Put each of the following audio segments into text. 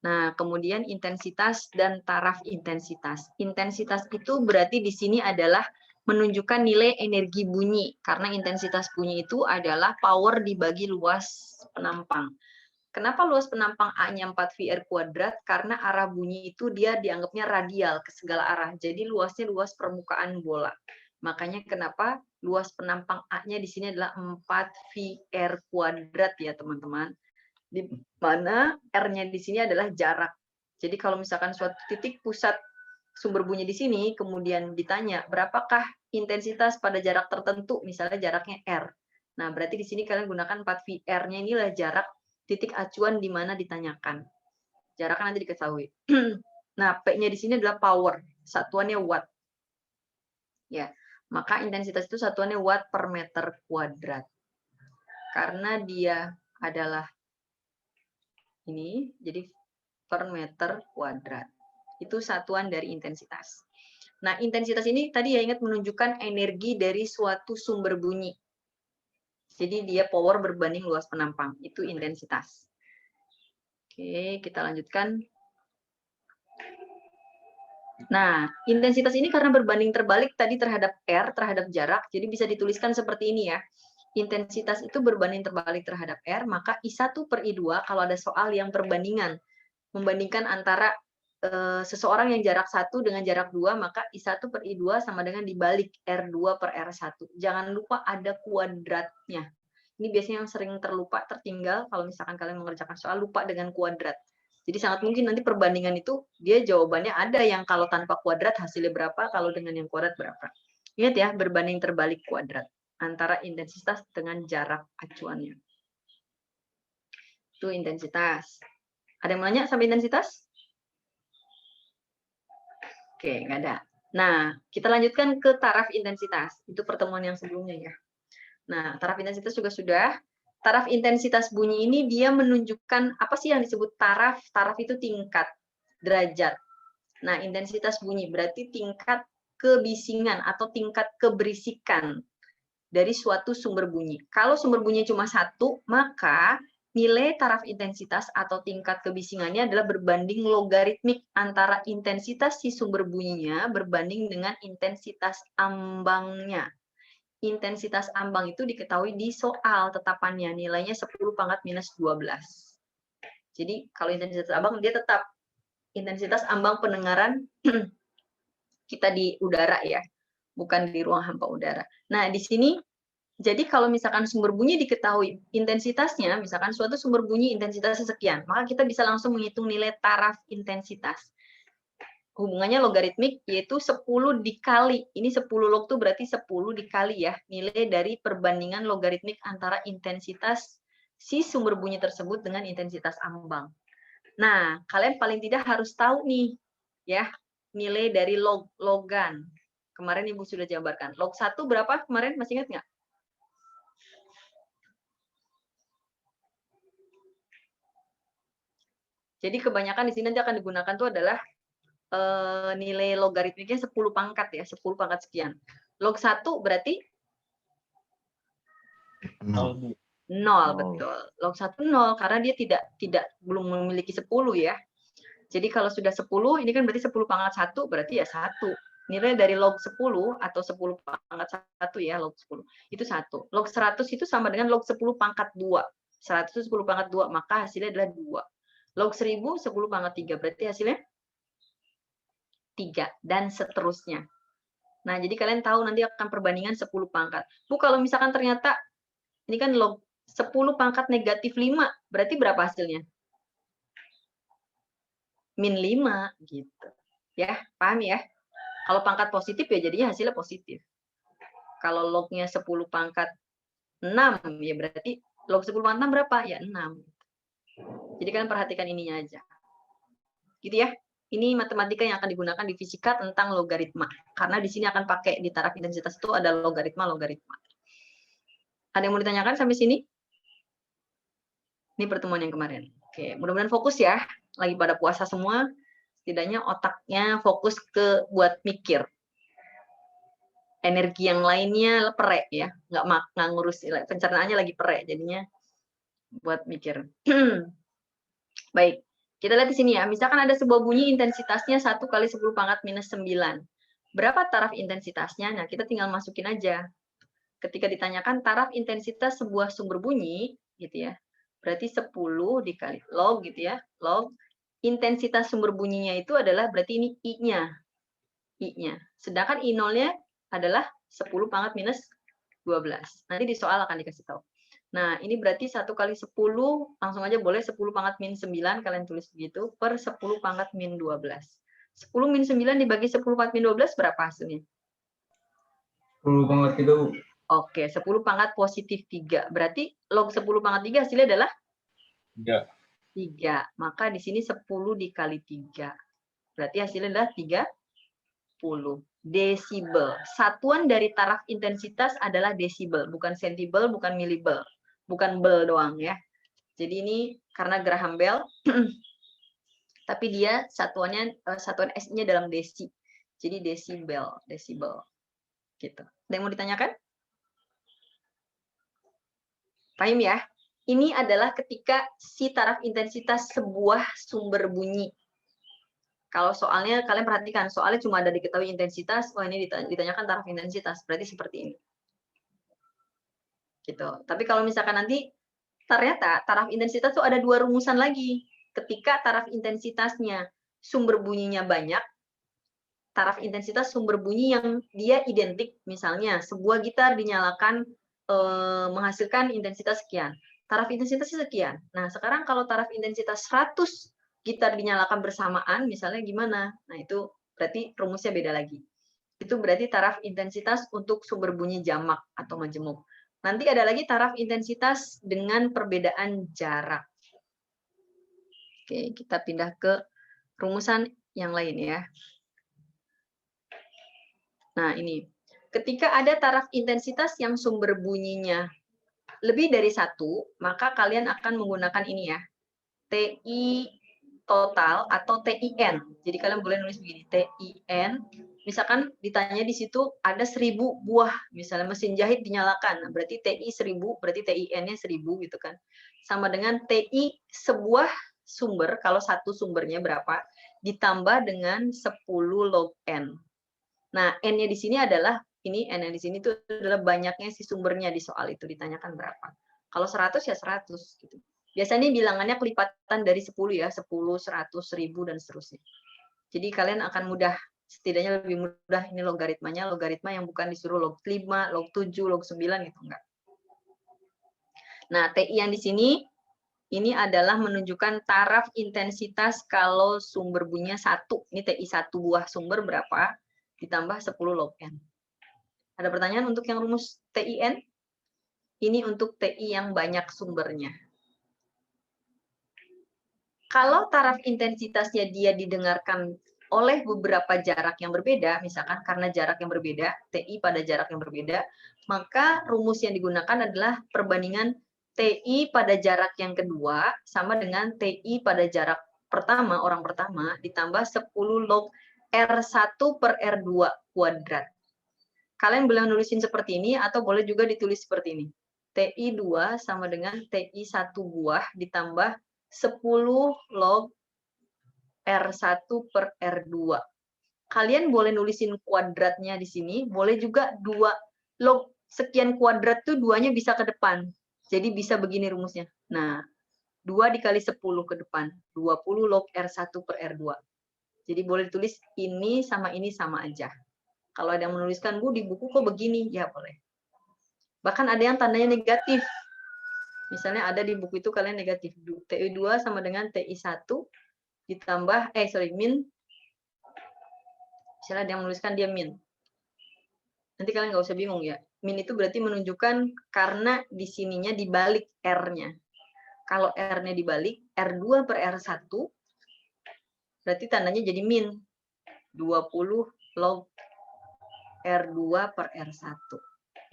Nah, kemudian intensitas dan taraf intensitas. Intensitas itu berarti di sini adalah menunjukkan nilai energi bunyi, karena intensitas bunyi itu adalah power dibagi luas penampang. Kenapa luas penampang A-nya 4 VR kuadrat? Karena arah bunyi itu dia dianggapnya radial ke segala arah. Jadi luasnya luas permukaan bola. Makanya kenapa luas penampang A-nya di sini adalah 4 VR kuadrat ya, teman-teman. Di mana R-nya di sini adalah jarak. Jadi kalau misalkan suatu titik pusat sumber bunyi di sini, kemudian ditanya berapakah intensitas pada jarak tertentu, misalnya jaraknya R. Nah, berarti di sini kalian gunakan 4VR-nya inilah jarak titik acuan di mana ditanyakan. Jaraknya nanti diketahui. Nah, P-nya di sini adalah power, satuannya watt. Ya, maka intensitas itu satuannya watt per meter kuadrat. Karena dia adalah ini, jadi per meter kuadrat. Itu satuan dari intensitas. Nah, intensitas ini tadi ya ingat menunjukkan energi dari suatu sumber bunyi. Jadi dia power berbanding luas penampang. Itu intensitas. Oke, kita lanjutkan. Nah, intensitas ini karena berbanding terbalik tadi terhadap R, terhadap jarak, jadi bisa dituliskan seperti ini ya. Intensitas itu berbanding terbalik terhadap R, maka I1 per I2 kalau ada soal yang perbandingan, membandingkan antara seseorang yang jarak 1 dengan jarak 2, maka I1 per I2 sama dengan dibalik R2 per R1. Jangan lupa ada kuadratnya. Ini biasanya yang sering terlupa, tertinggal kalau misalkan kalian mengerjakan soal, lupa dengan kuadrat. Jadi sangat mungkin nanti perbandingan itu, dia jawabannya ada yang kalau tanpa kuadrat hasilnya berapa, kalau dengan yang kuadrat berapa. Ingat ya, berbanding terbalik kuadrat antara intensitas dengan jarak acuannya. Itu intensitas. Ada yang mau nanya sampai intensitas? Oke, nggak ada. Nah, kita lanjutkan ke taraf intensitas. Itu pertemuan yang sebelumnya ya. Nah, taraf intensitas juga sudah. Taraf intensitas bunyi ini dia menunjukkan apa sih yang disebut taraf? Taraf itu tingkat, derajat. Nah, intensitas bunyi berarti tingkat kebisingan atau tingkat keberisikan dari suatu sumber bunyi. Kalau sumber bunyi cuma satu, maka nilai taraf intensitas atau tingkat kebisingannya adalah berbanding logaritmik antara intensitas si sumber bunyinya berbanding dengan intensitas ambangnya. Intensitas ambang itu diketahui di soal tetapannya, nilainya 10 pangkat minus 12. Jadi kalau intensitas ambang dia tetap intensitas ambang pendengaran kita di udara ya, bukan di ruang hampa udara. Nah, di sini jadi kalau misalkan sumber bunyi diketahui intensitasnya, misalkan suatu sumber bunyi intensitasnya sekian, maka kita bisa langsung menghitung nilai taraf intensitas. Hubungannya logaritmik, yaitu 10 dikali. Ini 10 log itu berarti 10 dikali ya, nilai dari perbandingan logaritmik antara intensitas si sumber bunyi tersebut dengan intensitas ambang. Nah, kalian paling tidak harus tahu nih, ya, nilai dari logan. Kemarin Ibu sudah jabarkan. Log 1 berapa kemarin, masih ingat nggak? Jadi kebanyakan di sini nanti akan digunakan tuh adalah nilai logaritmiknya 10 pangkat ya, 10 pangkat sekian. Log 1 berarti 0. 0, betul. Log 1 0 karena dia belum memiliki 10 ya. Jadi kalau sudah 10, ini kan berarti 10 pangkat 1 berarti ya 1. Nilai dari log 10 atau 10 pangkat 1 ya, log 10 itu 1. Log 100 itu sama dengan log 10 pangkat 2. 100 itu 10 pangkat 2, maka hasilnya adalah 2. Log 1000 10 pangkat 3, berarti hasilnya 3 dan seterusnya. Nah, jadi kalian tahu nanti akan perbandingan 10 pangkat. Bu, kalau misalkan ternyata ini kan log 10 pangkat negatif 5, berarti berapa hasilnya? Min 5 gitu. Ya, paham ya? Kalau pangkat positif ya jadinya hasilnya positif. Kalau lognya 10 pangkat 6 ya berarti log 10 pangkat 6 berapa? Ya 6. Jadi kalian perhatikan ininya aja. Gitu ya. Ini matematika yang akan digunakan di fisika tentang logaritma. Karena di sini akan pakai di taraf intensitas itu ada logaritma-logaritma. Ada yang mau ditanyakan sampai sini? Ini pertemuan yang kemarin. Oke, mudah-mudahan fokus ya. Lagi pada puasa semua, setidaknya otaknya fokus ke buat mikir. Energi yang lainnya perek ya, nggak ngurus pencernaannya lagi perek, jadinya buat mikir. Baik, Kita lihat di sini ya, misalkan ada sebuah bunyi intensitasnya 1 kali 10 pangkat minus 9. Berapa taraf intensitasnya? Nah, kita tinggal masukin aja. Ketika ditanyakan taraf intensitas sebuah sumber bunyi, gitu ya, berarti 10 dikali log, gitu ya, log intensitas sumber bunyinya itu adalah berarti ini I-nya. I-nya. Sedangkan I0-nya adalah 10 pangkat minus 12. Nanti di soal akan dikasih tahu. Nah, ini berarti 1 kali 10, langsung aja boleh 10 pangkat min 9, kalian tulis begitu, per 10 pangkat min 12. 10 min 9 dibagi 10 pangkat min 12, berapa hasilnya? 10 pangkat itu. Oke, 10 pangkat positif 3. Berarti log 10 pangkat 3 hasilnya adalah? 3. 3. Maka di sini 10 dikali 3. Berarti hasilnya adalah 30 desibel. Satuan dari taraf intensitas adalah desibel, bukan sentibel, bukan milibel. Bukan bel doang ya. Jadi ini karena Graham Bell, tapi dia satuan S-nya dalam desi. Jadi desibel, desibel. Gitu. Ada yang mau ditanyakan? Paham ya? Ini adalah ketika si taraf intensitas sebuah sumber bunyi. Kalau soalnya kalian perhatikan, soalnya cuma ada diketahui intensitas, oh ini ditanyakan taraf intensitas, berarti seperti ini. Gitu. Tapi kalau misalkan nanti ternyata taraf intensitas itu ada 2 rumusan lagi. Ketika taraf intensitasnya sumber bunyinya banyak, taraf intensitas sumber bunyi yang dia identik, misalnya sebuah gitar dinyalakan menghasilkan intensitas sekian. Taraf intensitasnya sekian. Nah, sekarang kalau taraf intensitas 100 gitar dinyalakan bersamaan, misalnya gimana? Nah, itu berarti rumusnya beda lagi. Itu berarti taraf intensitas untuk sumber bunyi jamak atau majemuk. Nanti ada lagi taraf intensitas dengan perbedaan jarak. Oke, kita pindah ke rumusan yang lain ya. Nah, ini. Ketika ada taraf intensitas yang sumber bunyinya lebih dari 1, maka kalian akan menggunakan ini ya. TI total atau TIN. Jadi kalian boleh nulis begini, TIN. Misalkan ditanya di situ ada 1000 buah, misalnya mesin jahit dinyalakan. Nah, berarti TI 1000, berarti TIN-nya 1000 gitu kan. Sama dengan TI sebuah sumber, kalau satu sumbernya berapa, ditambah dengan 10 log N. Nah, N-nya di sini adalah, ini N-nya di sini itu adalah banyaknya si sumbernya di soal itu, ditanyakan berapa. Kalau 100 ya 100 gitu. Biasanya bilangannya kelipatan dari 10 ya, 10, 100, 1000 dan seterusnya. Jadi kalian akan mudah, setidaknya lebih mudah ini logaritmanya, logaritma yang bukan disuruh log 5, log 7, log 9 gitu enggak. Nah, TI yang di sini ini adalah menunjukkan taraf intensitas kalau sumber bunyinya 1. Ini TI 1 buah sumber berapa? Ditambah 10 log N. Ada pertanyaan untuk yang rumus TIN? Ini untuk TI yang banyak sumbernya. Kalau taraf intensitasnya dia didengarkan oleh beberapa jarak yang berbeda, misalkan karena jarak yang berbeda, TI pada jarak yang berbeda, maka rumus yang digunakan adalah perbandingan TI pada jarak yang kedua sama dengan TI pada jarak pertama, orang pertama, ditambah 10 log R1 per R2 kuadrat. Kalian boleh nulisin seperti ini, atau boleh juga ditulis seperti ini. TI 2 sama dengan TI 1 buah ditambah 10 log R1 per R2. Kalian boleh nulisin kuadratnya di sini, boleh juga 2 log sekian kuadrat tuh 2-nya bisa ke depan. Jadi bisa begini rumusnya. Nah, 2 dikali 10 ke depan, 20 log R1 per R2. Jadi boleh ditulis ini sama aja. Kalau ada yang menuliskan, Bu, di buku kok begini? Ya, boleh. Bahkan ada yang tandanya negatif. Misalnya ada di buku itu kalian negatif. TI 2 sama dengan TI 1 ditambah, min. Misalnya ada yang menuliskan dia min. Nanti kalian nggak usah bingung ya. Min itu berarti menunjukkan karena di sininya dibalik R-nya. Kalau R-nya dibalik, R2 per R1, berarti tandanya jadi min. 20 log R2 per R1.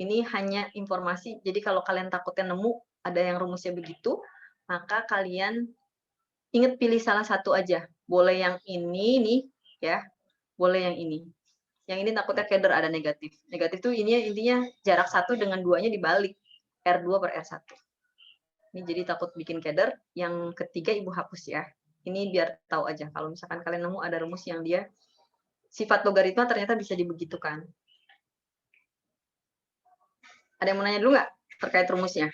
Ini hanya informasi, jadi kalau kalian takutnya nemu ada yang rumusnya begitu, maka kalian ingat pilih salah satu aja. Boleh yang ini nih, ya. Boleh yang ini. Yang ini takutnya keder ada negatif. Negatif itu ini intinya jarak 1 dengan 2-nya dibalik. R2 per R1. Ini jadi takut bikin keder. Yang ketiga Ibu hapus ya. Ini biar tahu aja. Kalau misalkan kalian nemu ada rumus yang dia sifat logaritma ternyata bisa dibegitukan. Ada yang mau nanya dulu nggak terkait rumusnya?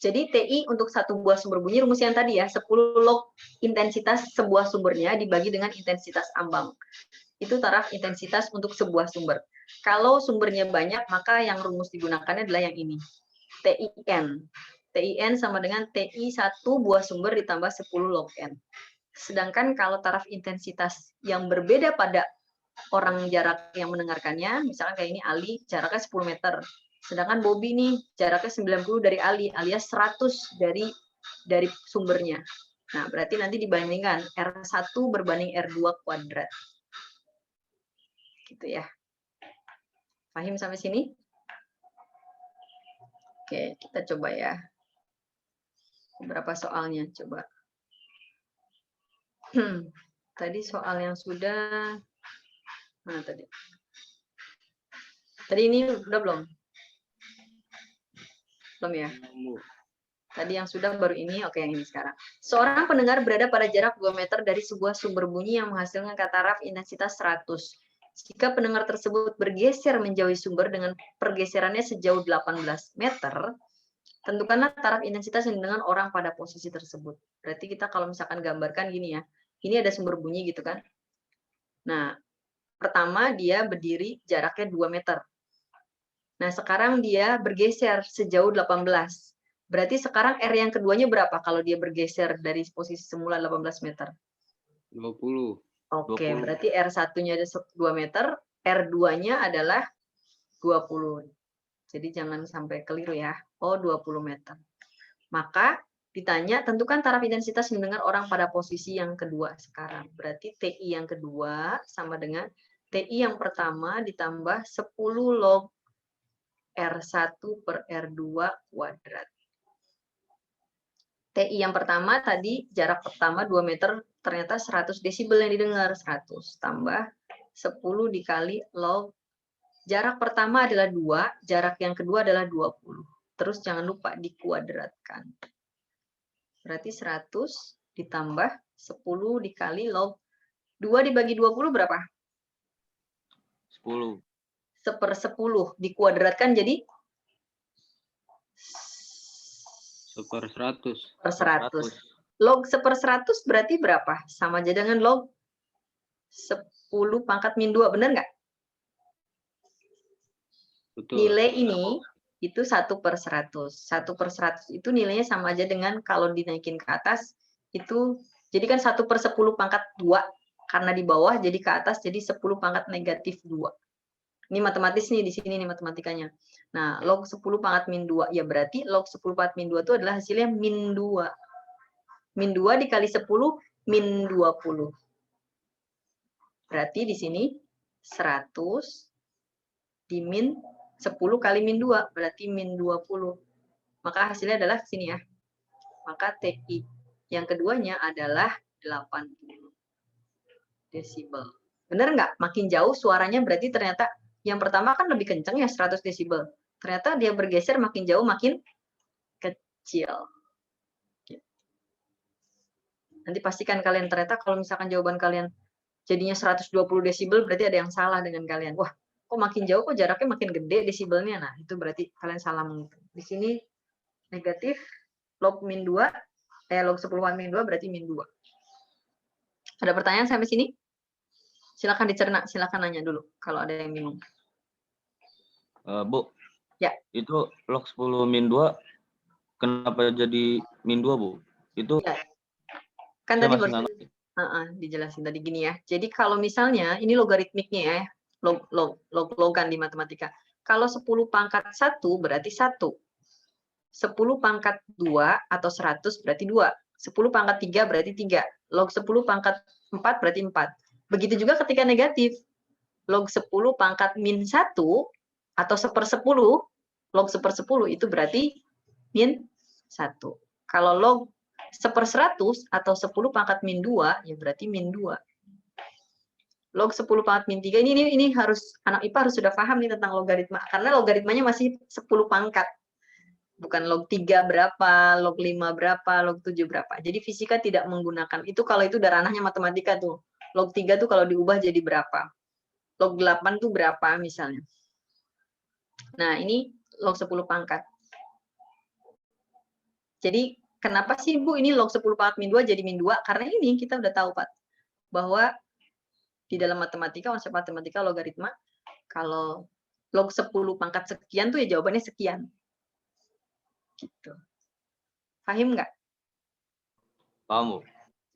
Jadi TI untuk satu buah sumber bunyi rumus yang tadi ya, 10 log intensitas sebuah sumbernya dibagi dengan intensitas ambang. Itu taraf intensitas untuk sebuah sumber. Kalau sumbernya banyak, maka yang rumus digunakannya adalah yang ini. TIN. TIN sama dengan TI satu buah sumber ditambah 10 log N. Sedangkan kalau taraf intensitas yang berbeda pada orang jarak yang mendengarkannya, misalkan kayak ini Ali, jaraknya 10 meter. Sedangkan Bobby nih, jaraknya 90 dari Ali, alias 100 dari sumbernya. Nah, berarti nanti dibandingkan R1 berbanding R2 kuadrat. Gitu ya. Paham sampai sini? Oke, kita coba ya. Beberapa soalnya, coba. Tadi soal yang sudah... Nah, tadi ini udah belum? Belum ya? Tadi yang sudah baru ini, oke yang ini sekarang. Seorang pendengar berada pada jarak 2 meter dari sebuah sumber bunyi yang menghasilkan taraf intensitas 100. Jika pendengar tersebut bergeser menjauhi sumber dengan pergeserannya sejauh 18 meter, tentukanlah taraf intensitas yang dengan orang pada posisi tersebut. Berarti kita kalau misalkan gambarkan gini ya, ini ada sumber bunyi gitu kan. Nah, pertama dia berdiri jaraknya 2 meter. Nah, sekarang dia bergeser sejauh 18. Berarti sekarang R yang keduanya berapa kalau dia bergeser dari posisi semula 18 meter? 20. Oke, 20. berarti R1-nya ada 2 meter, R2-nya adalah 20. Jadi jangan sampai keliru ya. Oh, 20 meter. Maka ditanya, tentukan taraf intensitas mendengar orang pada posisi yang kedua sekarang. Berarti TI yang kedua sama dengan TI yang pertama ditambah 10 log R1 per R2 kuadrat. TI yang pertama tadi jarak pertama 2 meter ternyata 100 desibel yang didengar. 100 tambah 10 dikali log. Jarak pertama adalah 2, jarak yang kedua adalah 20. Terus jangan lupa dikuadratkan. Berarti 100 ditambah 10 dikali log. 2 dibagi 20 berapa? 10. 1/10 dikuadratkan jadi 1/100. per 100. Log 1/100 berarti berapa? Sama aja dengan log 10 pangkat min 2, benar nggak? Betul. Nilai ini itu 1/100. 1/100 itu nilainya sama aja dengan kalau dinaikin ke atas, itu jadi kan 1/10 pangkat 2, karena di bawah jadi ke atas jadi 10 pangkat negatif 2. Ini matematis nih, di sini nih matematikanya. Nah, log 10 pangkat min 2, ya berarti log 10 pangkat min 2 itu adalah hasilnya min 2. Min 2 dikali 10, min 20. Berarti di sini 100 di min 10 kali min 2, berarti min 20. Maka hasilnya adalah sini ya. Maka TI yang keduanya adalah 80 desibel. Benar nggak? Makin jauh suaranya berarti ternyata yang pertama kan lebih kencang ya 100 desibel. Ternyata dia bergeser makin jauh makin kecil. Nanti pastikan kalian ternyata kalau misalkan jawaban kalian jadinya 120 desibel berarti ada yang salah dengan kalian. Wah, kok makin jauh kok jaraknya makin gede desibelnya. Nah, itu berarti kalian salah menghitung. Di sini negatif log min 2, log 10 min 2 berarti min 2. Ada pertanyaan sampai sini? Silakan dicerna, silakan nanya dulu kalau ada yang bingung. Bu. Ya. Itu log 10 min 2 kenapa jadi min 2, Bu? Itu ya. Kan tadi baru dijelasin tadi gini ya. Jadi kalau misalnya ini logaritmiknya ya, logan di matematika. Kalau 10 pangkat 1 berarti 1. 10 pangkat 2 atau 100 berarti 2. 10 pangkat 3 berarti 3. Log 10 pangkat 4 berarti 4. Begitu juga ketika negatif. Log 10 pangkat min 1 atau 1/10, log 1/10 itu berarti min 1. Kalau log 1/100 atau 10 pangkat min 2, ya berarti min 2. Log 10 pangkat min 3, ini harus, anak IPA harus sudah paham nih tentang logaritma, karena logaritmanya masih 10 pangkat. Bukan log 3 berapa, log 5 berapa, log 7 berapa. Jadi fisika tidak menggunakan. Itu kalau itu udah ranahnya matematika tuh. Log 3 tuh kalau diubah jadi berapa. Log 8 tuh berapa misalnya. Nah, ini log 10 pangkat. Jadi, kenapa sih Bu ini log 10 pangkat min 2 jadi min 2? Karena ini kita udah tahu, Pak. Bahwa di dalam matematika, konsep matematika logaritma, kalau log 10 pangkat sekian tuh ya jawabannya sekian. Gitu. Paham nggak? Paham, Bu.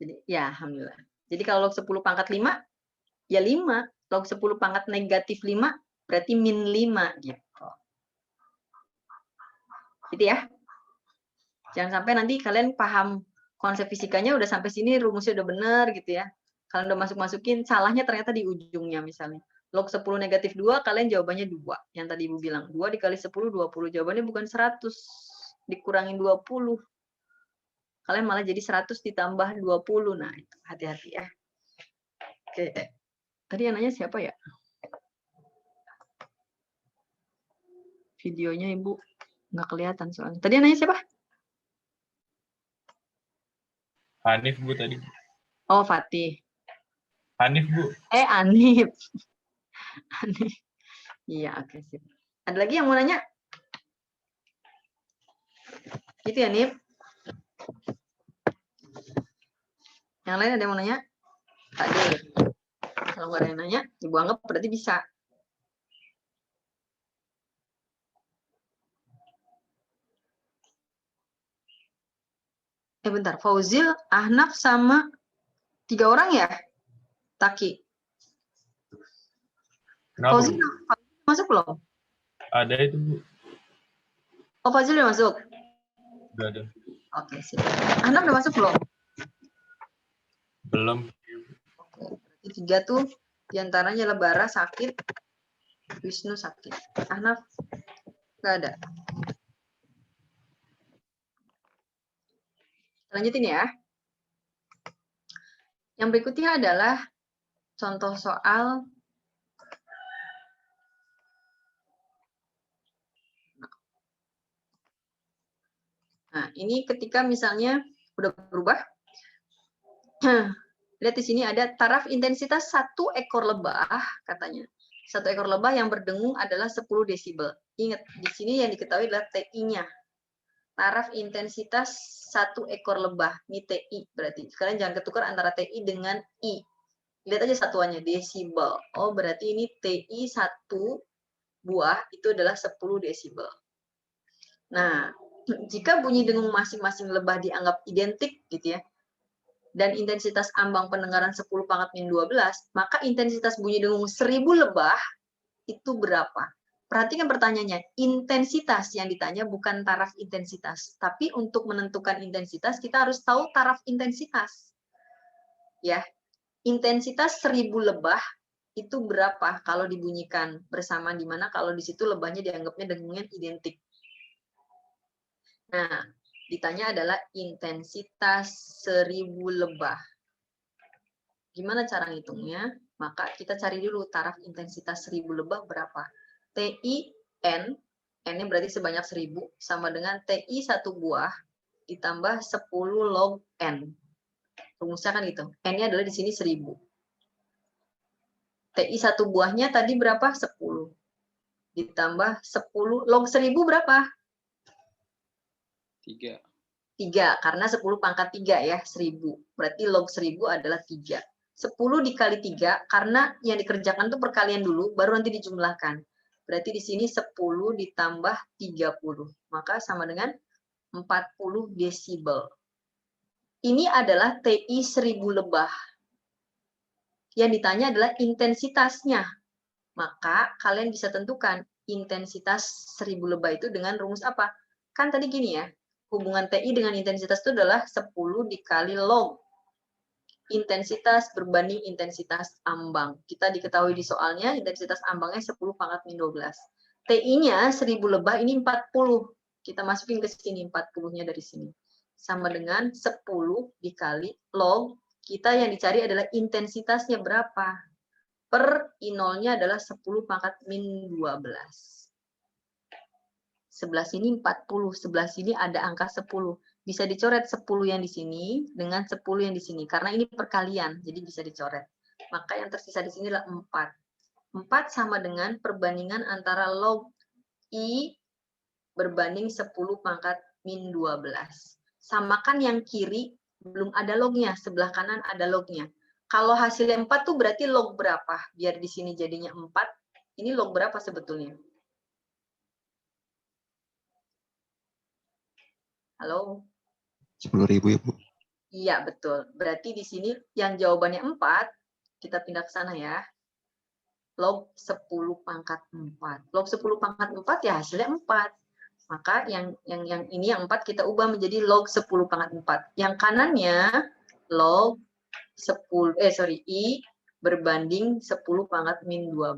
Jadi, ya, alhamdulillah. Jadi kalau log 10 pangkat 5, ya 5. Log 10 pangkat negatif 5, berarti min 5. Gitu. Gitu ya. Jangan sampai nanti kalian paham konsep fisikanya udah sampai sini, rumusnya udah benar gitu ya. Kalian udah masuk-masukin, salahnya ternyata di ujungnya misalnya. Log 10 negatif 2, kalian jawabannya 2. Yang tadi Ibu bilang, 2 dikali 10, 20. Jawabannya bukan 100. Dikurangin 20. Kalian malah jadi 100 ditambah 20. Nah, itu hati-hati ya. Oke. Tadi yang nanya siapa ya? Videonya Ibu nggak kelihatan soalnya. Tadi yang nanya siapa? Hanif Bu tadi. Oh, Fatih. Hanif Bu. Anif. Anif. Iya, oke sip. Ada lagi yang mau nanya? Gitu ya, Nif? Yang lain ada yang mau nanya? Tadi. Kalau nggak ada yang nanya, Ibu anggap berarti bisa. Bentar. Fauzil, Ahnaf, sama 3 orang ya? Taki. Kenapa Fauzil Bu? masuk belum? Ada itu Bu. Oh, Fauzil udah masuk? Udah ada. Oke, sip. Ahnaf udah masuk belum? Belum. Oke. Berarti 3 tuh diantaranya Lebara sakit, Wisnu sakit. Ahnaf nggak ada. Lanjutin ya. Yang berikutnya adalah contoh soal nah, ini ketika misalnya udah berubah. Lihat di sini ada taraf intensitas 1 ekor lebah katanya. 1 ekor lebah yang berdengung adalah 10 desibel. Ingat, di sini yang diketahui adalah TI-nya. Taraf intensitas 1 ekor lebah. Ini TI berarti. Kalian jangan ketukar antara TI dengan I. Lihat aja satuannya, desibel. Oh, berarti ini TI 1 buah itu adalah 10 desibel. Nah, jika bunyi dengung masing-masing lebah dianggap identik gitu ya, dan intensitas ambang pendengaran 10 pangkat min 12, maka intensitas bunyi dengung 1000 lebah itu berapa? Perhatikan pertanyaannya, intensitas yang ditanya bukan taraf intensitas. Tapi untuk menentukan intensitas, kita harus tahu taraf intensitas. Ya, intensitas 1000 lebah itu berapa kalau dibunyikan bersamaan, di mana kalau di situ lebahnya dianggapnya dengungnya identik. Nah, ditanya adalah intensitas 1000 lebah. Gimana cara ngitungnya? Maka kita cari dulu taraf intensitas 1000 lebah berapa. TI N, N-nya berarti sebanyak 1000, sama dengan TI 1 buah ditambah 10 log N. Rumusnya kan gitu. N-nya adalah di sini 1000. TI 1 buahnya tadi berapa? 10. Ditambah 10 log 1000 berapa? 3. 3, karena 10 pangkat 3 ya, 1000. Berarti log 1000 adalah 3. 10 dikali 3, karena yang dikerjakan itu perkalian dulu, baru nanti dijumlahkan. Berarti di sini 10 ditambah 30. Maka sama dengan 40 desibel. Ini adalah TI 1000 lebah. Yang ditanya adalah intensitasnya. Maka kalian bisa tentukan intensitas 1000 lebah itu dengan rumus apa? Kan tadi gini ya, hubungan TI dengan intensitas itu adalah 10 dikali log intensitas berbanding intensitas ambang. Kita diketahui di soalnya intensitas ambangnya 10 pangkat min 12. TI-nya 1000 lebah ini 40. Kita masukin ke sini 40-nya dari sini. Sama dengan 10 dikali log, kita yang dicari adalah intensitasnya berapa. Per I0-nya adalah 10 pangkat min 12. sebelah sini 40, sebelah sini ada angka 10. Bisa dicoret 10 yang di sini dengan 10 yang di sini. Karena ini perkalian, jadi bisa dicoret. Maka yang tersisa di sini adalah 4. 4 sama dengan perbandingan antara log I berbanding 10 pangkat min 12. Samakan yang kiri, belum ada lognya, sebelah kanan ada lognya. Kalau hasilnya 4 tuh berarti log berapa? Biar di sini jadinya 4, ini log berapa sebetulnya? Halo? 10.000 ya, Bu. Iya, betul. Berarti di sini yang jawabannya 4, kita pindah ke sana ya. Log 10 pangkat 4. Log 10 pangkat 4 ya hasilnya 4. Maka yang ini yang 4 kita ubah menjadi log 10 pangkat 4. Yang kanannya log 10 I berbanding 10 pangkat min 12.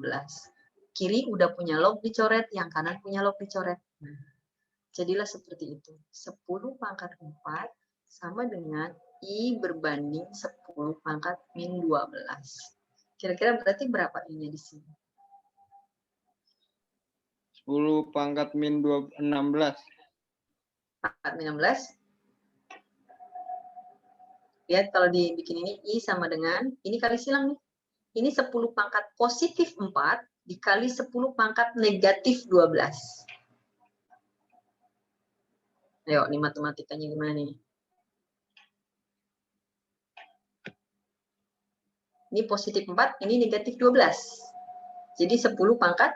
Kiri udah punya log dicoret, yang kanan punya log dicoret. Jadilah seperti itu. 10 pangkat 4 sama dengan I berbanding 10 pangkat min 12. Kira-kira berarti berapa I-nya di sini? 10 pangkat min 16. Pangkat min 16. Lihat kalau dibikin ini I sama dengan, ini kali silang nih. Ini 10 pangkat positif 4 dikali 10 pangkat negatif 12. Ayo, ini matematikanya gimana nih? Ini positif 4, ini negatif 12. Jadi 10 pangkat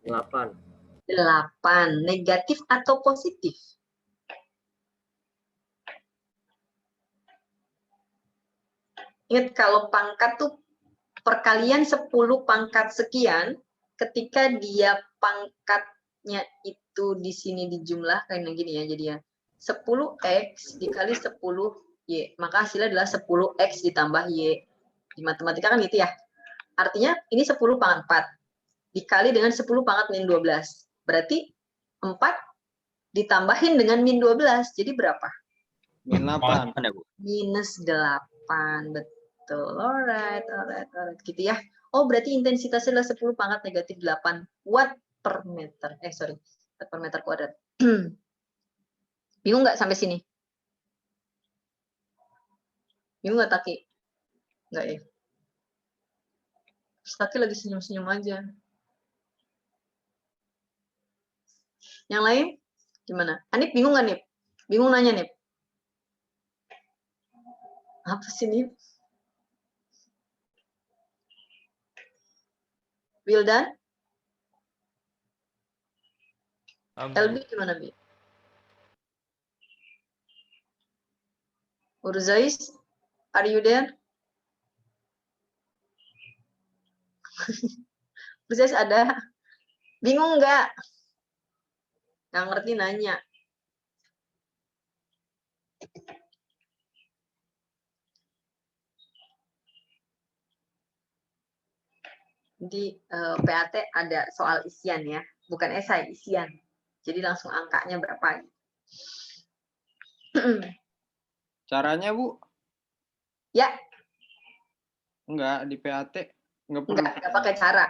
8. 8. Negatif atau positif? Ingat kalau pangkat tuh perkalian 10 pangkat sekian, ketika dia pangkatnya itu di sini dijumlahkan gini ya, jadi ya 10x dikali 10y, maka hasilnya adalah 10x ditambah y. Di matematika kan gitu ya. Artinya ini 10 pangkat 4 dikali dengan 10 pangkat min 12. Berarti 4 ditambahin dengan min 12. Jadi berapa? Min 8. Ya, Bu. Minus 8. Betul. Alright. Gitu ya. Oh, berarti intensitasnya adalah 10 pangkat negatif 8 watt per meter. Watt per meter kuadrat. Bingung nggak sampai sini? Bingung nggak, Taki? Nggak ya? Terus Taki lagi senyum-senyum aja. Yang lain? Gimana? Anip bingung nggak, Nip? Bingung nanya, Nip? Apa sih, Nip? Wildan? Elbi gimana, Bi? Urzais? Are you there? Urzais ada? Bingung nggak? Nggak ngerti nanya. Di PAT ada soal isian ya, bukan esai, isian. Jadi langsung angkanya berapa. Caranya, Bu? Ya. Enggak, di PAT. Enggak perlu. Enggak pakai cara.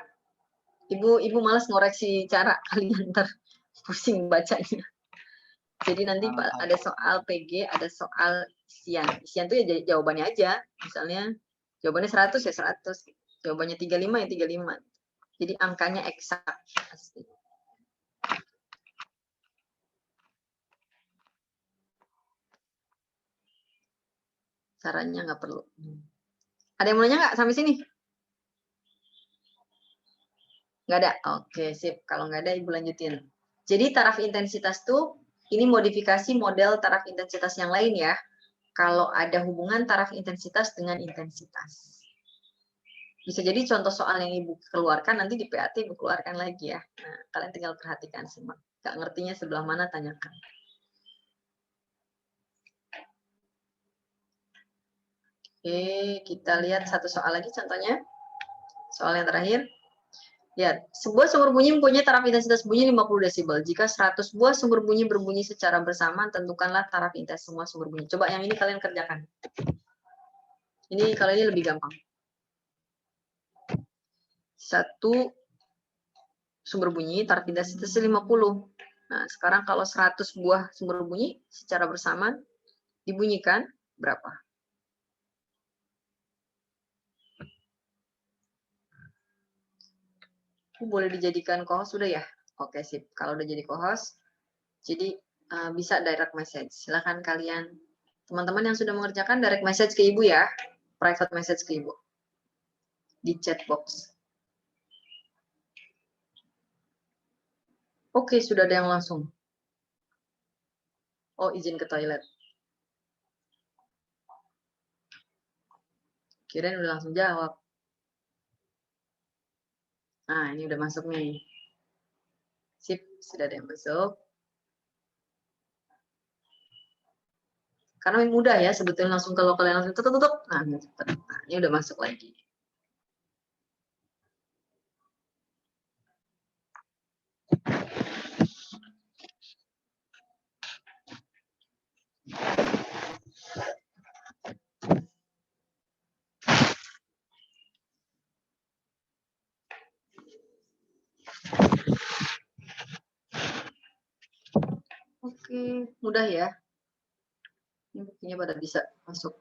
Ibu malas ngoreksi cara kalian, ntar pusing bacanya. Jadi nanti ada soal PG, ada soal isian. Isian itu ya jawabannya aja. Misalnya jawabannya 100 ya 100. Jawabannya 35 ya 35. Jadi angkanya eksak. Pasti. Caranya nggak perlu. Ada yang mau nanya nggak sampai sini? Nggak ada? Oke, sip. Kalau nggak ada, Ibu lanjutin. Jadi taraf intensitas tuh, ini modifikasi model taraf intensitas yang lain ya. Kalau ada hubungan taraf intensitas dengan intensitas. Bisa jadi contoh soal yang Ibu keluarkan, nanti di PAT Ibu keluarkan lagi ya. Nah, kalian tinggal perhatikan, simak. Nggak ngertinya sebelah mana, tanyakan. Oke, kita lihat satu soal lagi contohnya. Soal yang terakhir. Lihat, sebuah sumber bunyi mempunyai taraf intensitas bunyi 50 desibel. Jika 100 buah sumber bunyi berbunyi secara bersamaan, tentukanlah taraf intensitas semua sumber bunyi. Coba yang ini kalian kerjakan. Ini kalau ini lebih gampang. Satu sumber bunyi, taraf intensitasnya 50. Nah, sekarang kalau 100 buah sumber bunyi secara bersamaan dibunyikan berapa? Boleh dijadikan co-host sudah ya? Oke, sip. Kalau udah jadi co-host, jadi bisa direct message. Silakan kalian, teman-teman yang sudah mengerjakan, direct message ke Ibu ya. Private message ke Ibu. Di chat box. Oke, sudah ada yang langsung. Oh, izin ke toilet. Kirain udah langsung jawab. Nah, ini udah masuk nih. Sip, sudah ada yang masuk. Karena mudah ya, sebetulnya langsung kalau kalian langsung tutup. Nah, ini udah masuk lagi. Oke, mudah ya. Ini buktinya pada bisa masuk.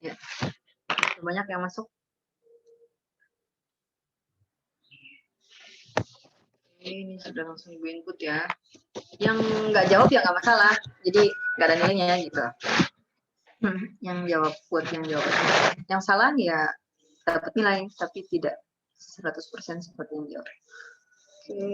Ya, banyak yang masuk. Ini sudah langsung Ibu input ya. Yang nggak jawab ya nggak masalah. Jadi nggak ada nilainya gitu. Yang jawab buat yang jawab. Yang salah ya dapat nilai, tapi tidak 100% seperti yang jawab. Oke.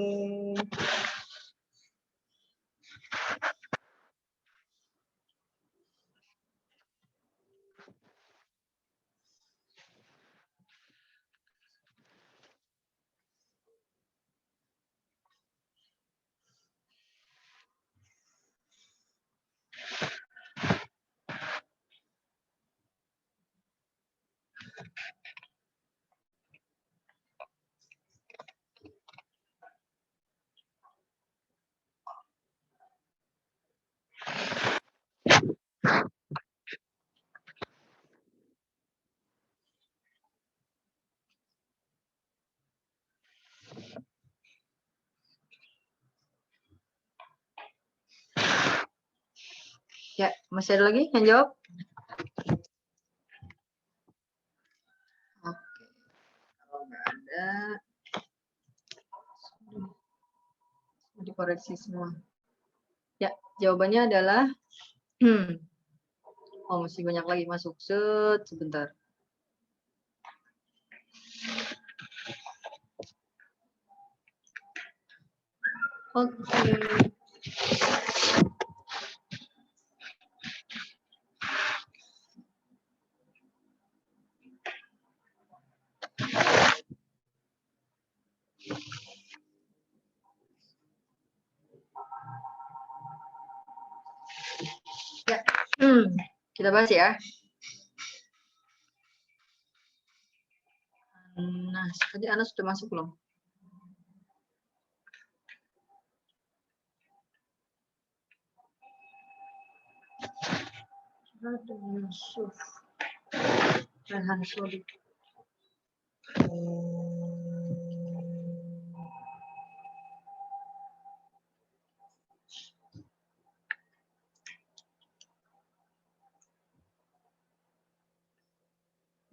Ya, masih ada lagi yang jawab? Oke. Kalau nggak ada, dikoreksi semua. Ya, jawabannya adalah oh, masih banyak lagi masuk. Sebentar. Oke. Ya, kita bahas ya. Nah, tadi Anas sudah masuk belum? Ada Yusuf. Rehan Sodik.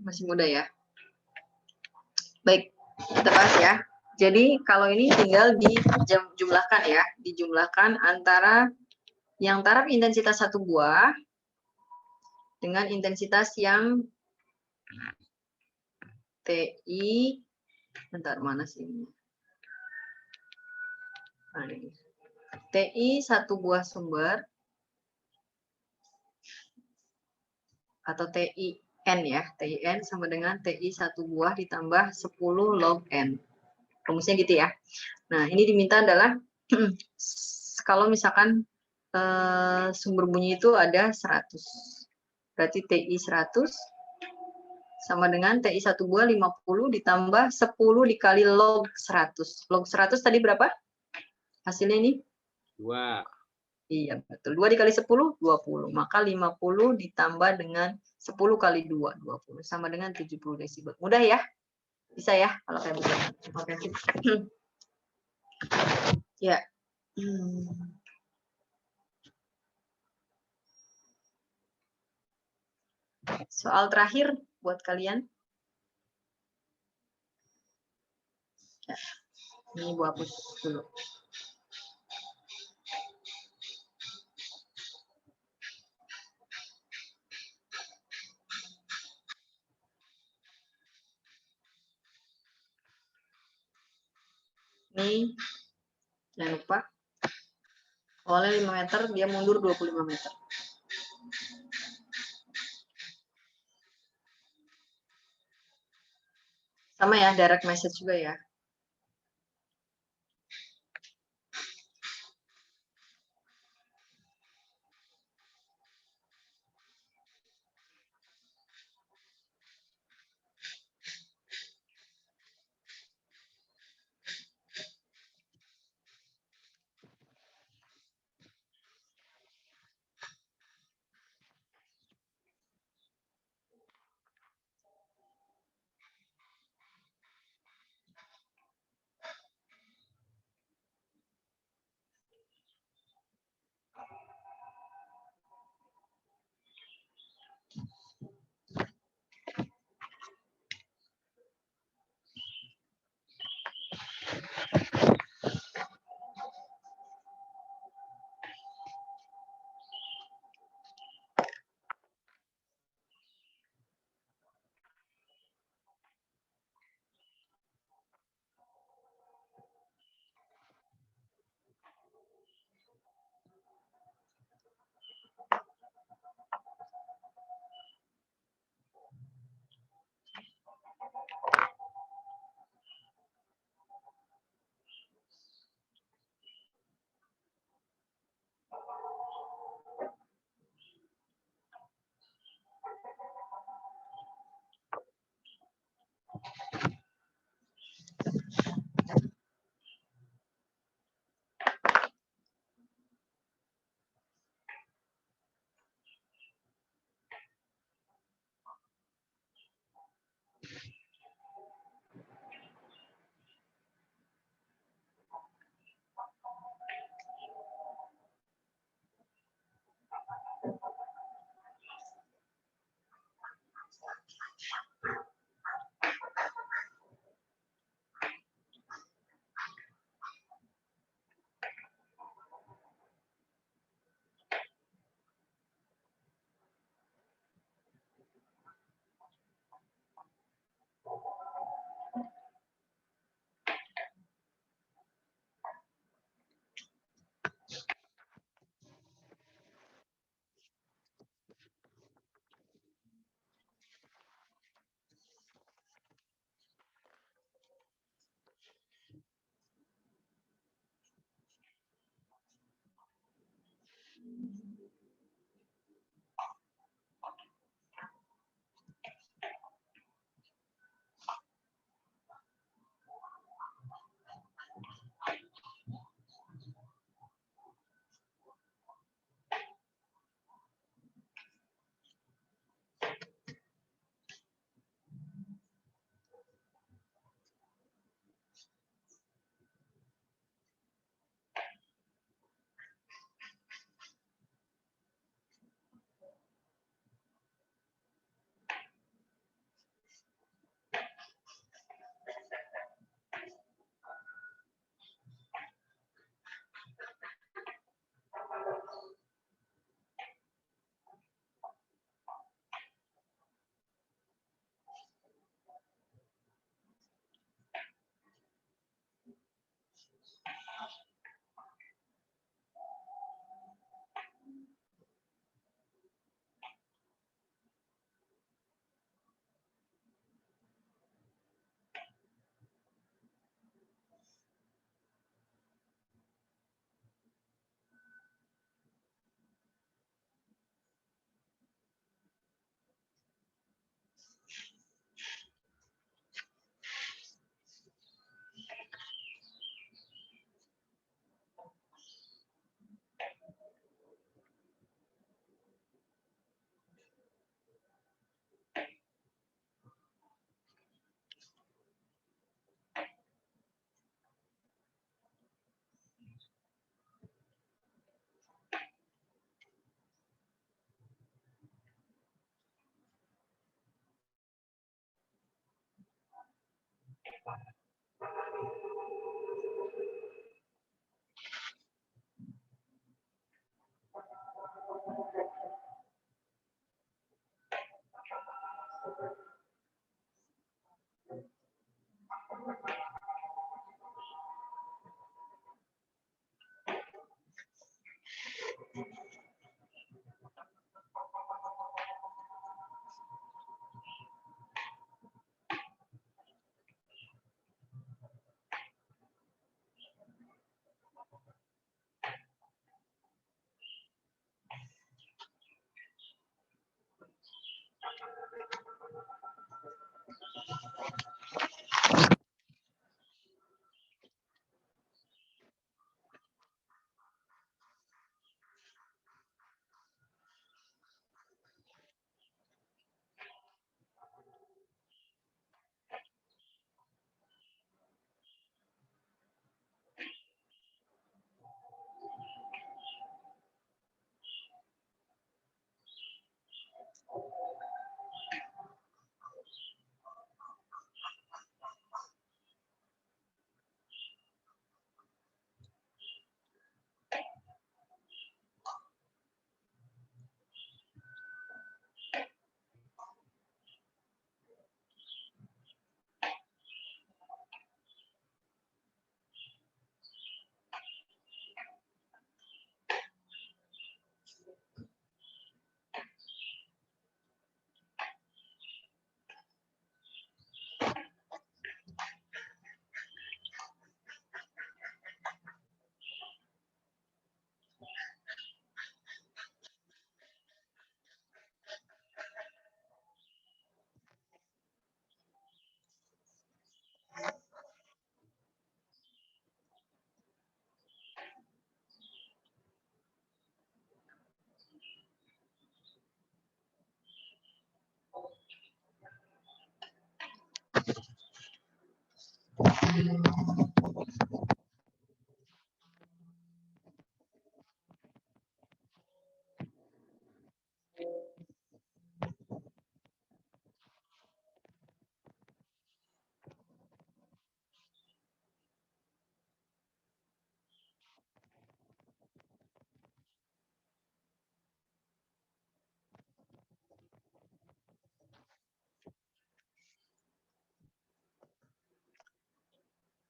Masih muda ya. Baik, kita bahas ya. Jadi kalau ini tinggal dijumlahkan ya, dijumlahkan antara yang taraf intensitas satu buah dengan intensitas yang TI, bentar mana sih ini? Nah, ini. TI satu buah sumber atau TI N ya. TIN sama dengan TI 1 buah ditambah 10 log N. Rumusnya gitu ya. Nah, ini diminta adalah kalau misalkan sumber bunyi itu ada 100. Berarti TI 100 sama dengan TI 1 buah 50 ditambah 10 dikali log 100. Log 100 tadi berapa? Hasilnya ini? 2. Iya, betul. 2 dikali 10, 20. Maka 50 ditambah dengan 10 kali 2, 20. Sama dengan 70 desibel. Mudah ya? Bisa ya? Kalau kayak begini. Oke. Ya. Soal terakhir buat kalian. Ya. Ini Bu hapus dulu. Ini jangan lupa. Awalnya 5 meter, dia mundur 25 meter. Sama ya, direct message juga ya.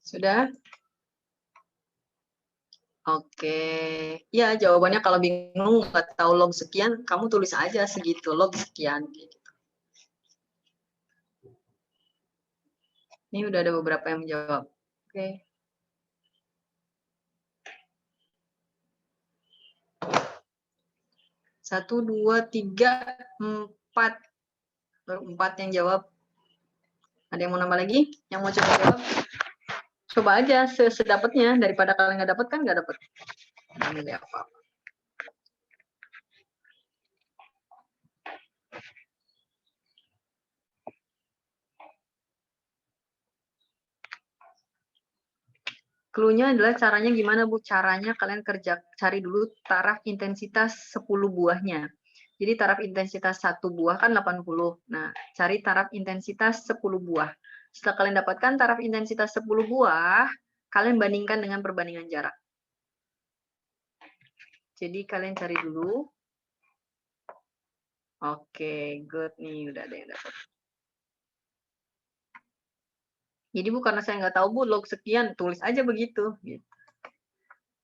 Sudah? Oke. Ya, jawabannya kalau bingung nggak tahu log sekian, kamu tulis aja segitu, log sekian. Gitu. Ini udah ada beberapa yang menjawab. Oke. Satu, dua, tiga, empat. Baru 4 yang jawab. Ada yang mau nambah lagi? Yang mau coba jawab? Coba aja sedapatnya, daripada kalian nggak dapat kan nggak dapat. Nilai apa? Clue-nya adalah caranya gimana, Bu? Caranya kalian cari dulu taraf intensitas 10 buahnya. Jadi taraf intensitas 1 buah kan 80. Nah, cari taraf intensitas 10 buah. Setelah kalian dapatkan taraf intensitas 10 buah, kalian bandingkan dengan perbandingan jarak. Jadi kalian cari dulu. Oke, good nih, udah ada yang dapat. Jadi Bu, karena saya nggak tahu Bu, log sekian, tulis aja begitu. Gitu.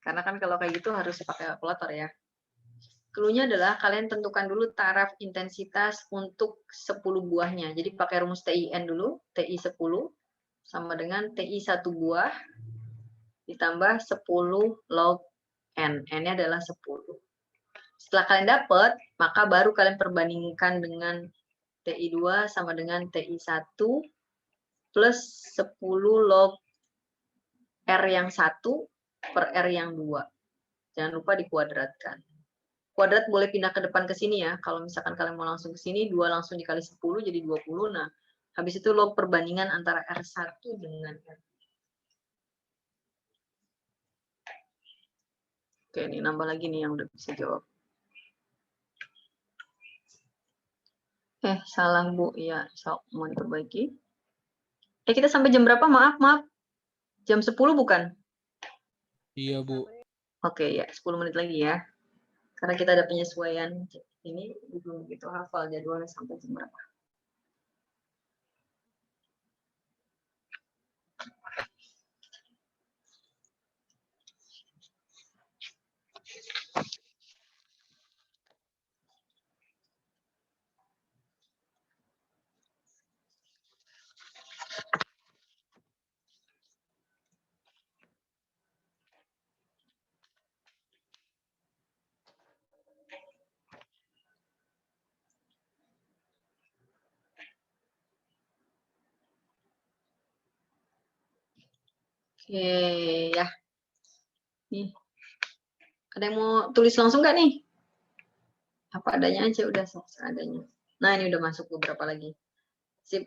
Karena kan kalau kayak gitu harus pakai kalkulator ya. Clue-nya adalah kalian tentukan dulu taraf intensitas untuk 10 buahnya. Jadi pakai rumus TIN dulu, TI 10 sama dengan TI 1 buah ditambah 10 log N. N-nya adalah 10. Setelah kalian dapat, maka baru kalian perbandingkan dengan TI 2 sama dengan TI 1 plus 10 log R yang 1 per R yang 2. Jangan lupa dikuadratkan. Kuadrat boleh pindah ke depan ke sini ya. Kalau misalkan kalian mau langsung ke sini, 2 langsung dikali 10 jadi 20. Nah, habis itu log perbandingan antara R1 dengan R. Oke, ini nambah lagi nih yang udah bisa jawab. Salah Bu. Ya, sok mau diperbaiki. Kita sampai jam berapa? Maaf. Jam 10 bukan? Iya, Bu. Oke, ya 10 menit lagi ya. Karena kita ada penyesuaian. Ini belum begitu hafal jadwalnya sampai jam berapa. Oke, ya. Nih. Ada yang mau tulis langsung nggak nih? Apa adanya aja, udah seadanya. Nah, ini udah masuk beberapa lagi. Sip.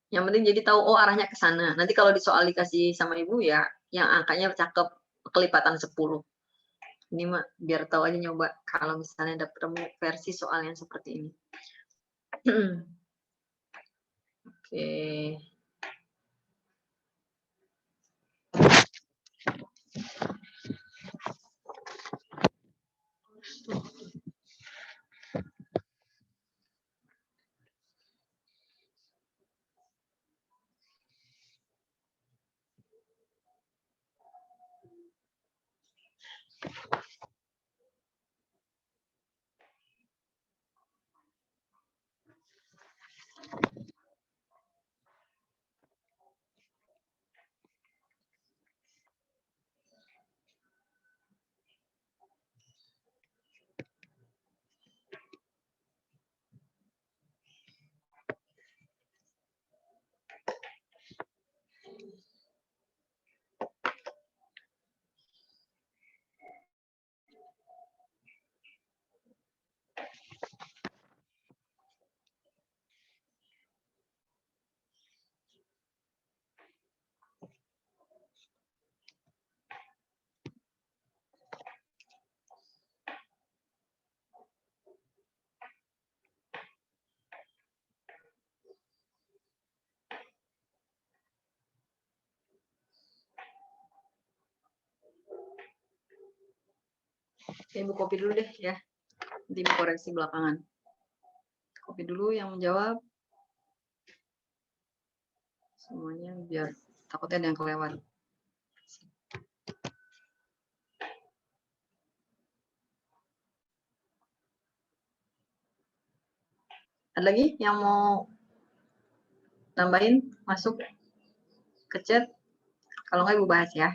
Yang penting jadi tahu, oh arahnya ke sana. Nanti kalau di soal dikasih sama ibu ya, yang angkanya cakep, kelipatan 10. Ini mah biar tahu aja, nyoba kalau misalnya dapat versi soal yang seperti ini. Oke. Ibu copy dulu deh ya. Nanti Ibu koreksi belakangan. Copy dulu yang menjawab. Semuanya biar takutnya ada yang kelewat. Ada lagi yang mau tambahin, masuk ke chat? Kalau nggak Ibu bahas ya.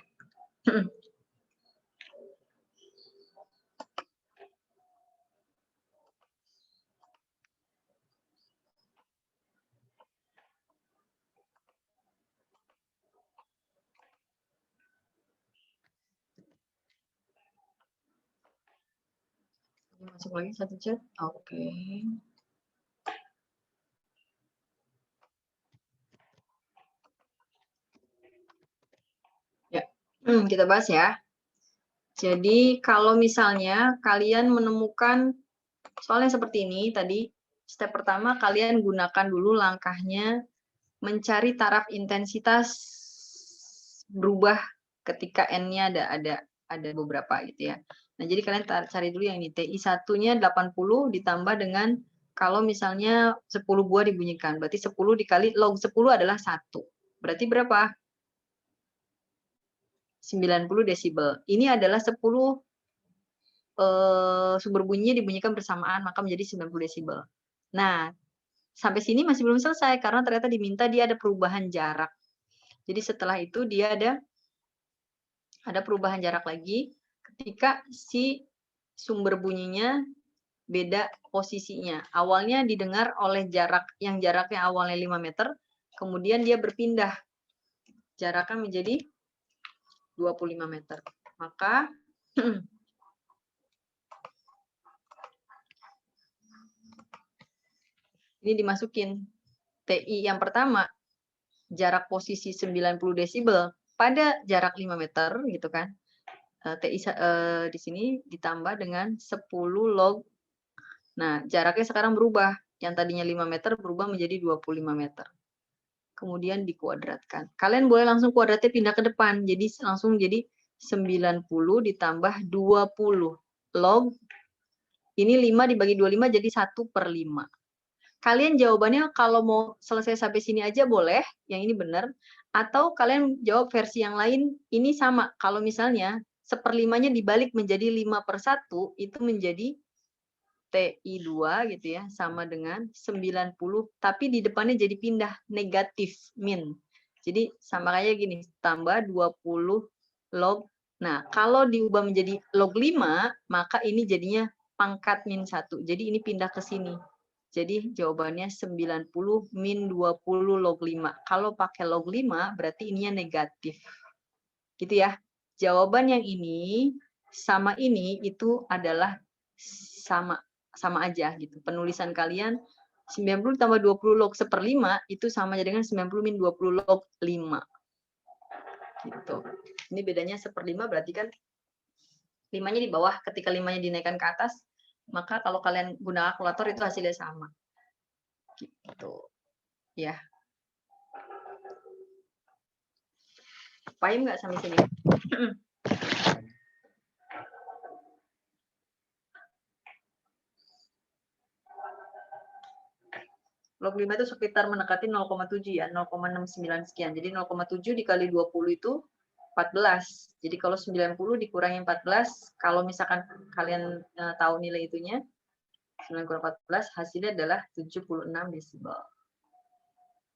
Masuk lagi satu chat. Oke. Ya, kita bahas ya. Jadi kalau misalnya kalian menemukan soalnya seperti ini tadi, step pertama kalian gunakan dulu langkahnya mencari taraf intensitas berubah ketika n-nya ada beberapa gitu ya. Nah, jadi kalian cari dulu yang ini, TI 1-nya 80 ditambah dengan kalau misalnya 10 buah dibunyikan, berarti 10 dikali log 10 adalah 1. Berarti berapa? 90 desibel. Ini adalah 10 sumber bunyinya dibunyikan bersamaan, maka menjadi 90 desibel. Nah, sampai sini masih belum selesai, karena ternyata diminta dia ada perubahan jarak. Jadi setelah itu dia ada perubahan jarak lagi ketika si sumber bunyinya beda posisinya. Awalnya didengar oleh jaraknya awalnya 5 meter, kemudian dia berpindah jaraknya menjadi 25 meter. Maka ini dimasukin TI yang pertama, jarak posisi 90 desibel pada jarak 5 meter gitu kan. TI di sini ditambah dengan 10 log Nah, jaraknya sekarang berubah. Yang tadinya 5 meter berubah menjadi 25 meter. Kemudian dikuadratkan. Kalian boleh langsung kuadratnya pindah ke depan. Jadi langsung jadi 90 ditambah 20 log. Ini 5 dibagi 25 jadi 1/5. Kalian jawabannya kalau mau selesai sampai sini aja boleh, yang ini benar. Atau kalian jawab versi yang lain, ini sama. Kalau misalnya 1/5-nya dibalik menjadi 5/1, itu menjadi TI2 gitu ya, sama dengan 90, tapi di depannya jadi pindah, negatif, min. Jadi sama kayak gini, tambah 20 log. Nah, kalau diubah menjadi log 5, maka ini jadinya pangkat min 1. Jadi ini pindah ke sini. Jadi jawabannya 90 min 20 log 5. Kalau pakai log 5, berarti ininya negatif. Gitu ya. Jawaban yang ini sama ini itu adalah sama aja gitu. Penulisan kalian 90 tambah 20 log 1/5 itu sama aja dengan 90 min 20 log 5. Gitu. Ini bedanya 1/5 berarti kan 5-nya di bawah, ketika 5-nya dinaikkan ke atas, maka kalau kalian gunakan kalkulator itu hasilnya sama. Gitu. Ya. Paham nggak sampai sini? Log 5 itu sekitar mendekati 0,7 ya, 0,69 sekian. Jadi 0,7 dikali 20 itu 14. Jadi kalau 90 dikurangi 14, kalau misalkan kalian tahu nilai itunya, 9 kurang 14, hasilnya adalah 76 desibel.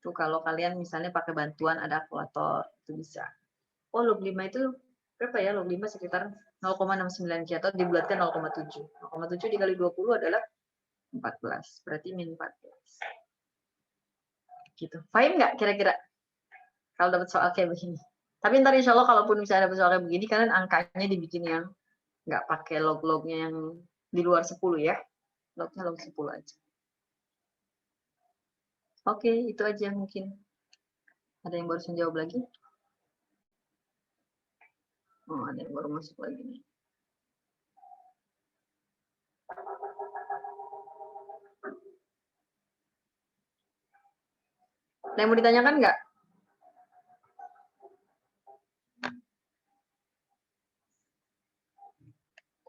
Itu kalau kalian misalnya pakai bantuan ada kalkulator, itu bisa. Oh, log 5 itu berapa ya? Log 5 sekitar 0,69 atau dibulatkan 0,7. 0,7 dikali 20 adalah 14, berarti min 14. Gitu. Paham nggak kira-kira kalau dapat soal kayak begini? Tapi ntar insya Allah kalaupun misalnya dapat soal kayak begini, kalian angkanya dibikin yang nggak pakai log-lognya yang di luar 10 ya. Lognya log 10 aja. Oke, itu aja mungkin. Ada yang baru jawab lagi? Oh, ada yang baru masuk lagi nih. Ada yang mau ditanyakan nggak?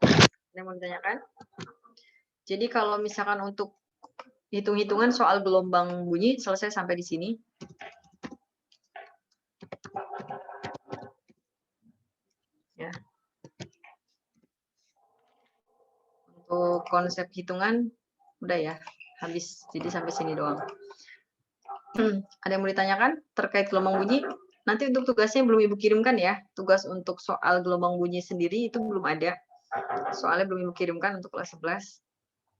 Ada yang mau ditanyakan? Jadi kalau misalkan untuk hitung-hitungan soal gelombang bunyi selesai sampai di sini. Ya. Untuk konsep hitungan udah ya, habis. Jadi sampai sini doang. Ada yang mau ditanyakan terkait gelombang bunyi? Nanti untuk tugasnya belum Ibu kirimkan ya. Tugas untuk soal gelombang bunyi sendiri itu belum ada. Soalnya belum Ibu kirimkan untuk kelas 11.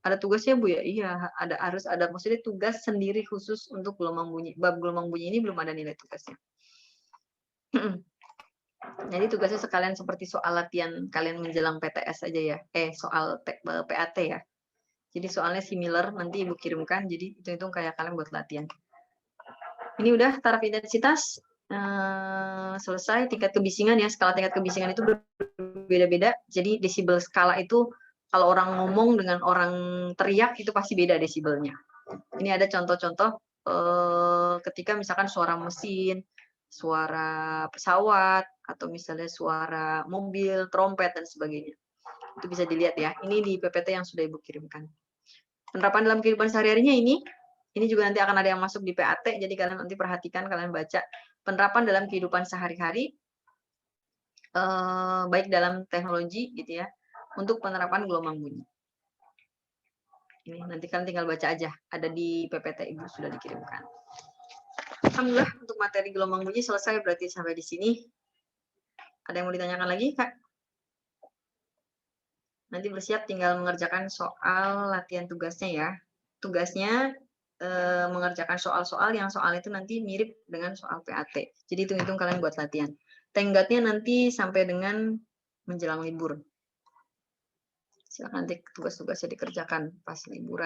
Ada tugasnya Bu ya? Iya, harus ada, maksudnya tugas sendiri khusus untuk gelombang bunyi. Bab gelombang bunyi ini belum ada nilai tugasnya. Jadi tugasnya sekalian seperti soal latihan kalian menjelang PTS aja ya. Soal PAT ya. Jadi soalnya similar, nanti Ibu kirimkan, jadi hitung-hitung kayak kalian buat latihan. Ini udah taraf intensitas. Selesai. Tingkat kebisingan ya, skala tingkat kebisingan itu berbeda-beda. Jadi desibel skala itu kalau orang ngomong dengan orang teriak itu pasti beda desibelnya. Ini ada contoh-contoh ketika misalkan suara mesin, suara pesawat, atau misalnya suara mobil, trompet, dan sebagainya. Itu bisa dilihat ya. Ini di PPT yang sudah Ibu kirimkan. Penerapan dalam kehidupan sehari-harinya ini juga nanti akan ada yang masuk di PAT, jadi kalian nanti perhatikan, kalian baca penerapan dalam kehidupan sehari-hari, baik dalam teknologi gitu ya, untuk penerapan gelombang bunyi. Ini nanti kalian tinggal baca aja, ada di PPT Ibu sudah dikirimkan. Alhamdulillah untuk materi gelombang bunyi selesai, berarti sampai di sini. Ada yang mau ditanyakan lagi, Kak? Nanti bersiap tinggal mengerjakan soal latihan tugasnya ya. Tugasnya mengerjakan soal-soal yang soal itu nanti mirip dengan soal PAT. Jadi hitung-hitung kalian buat latihan. Tenggatnya nanti sampai dengan menjelang libur. Silakan nanti tugas-tugasnya dikerjakan pas liburan.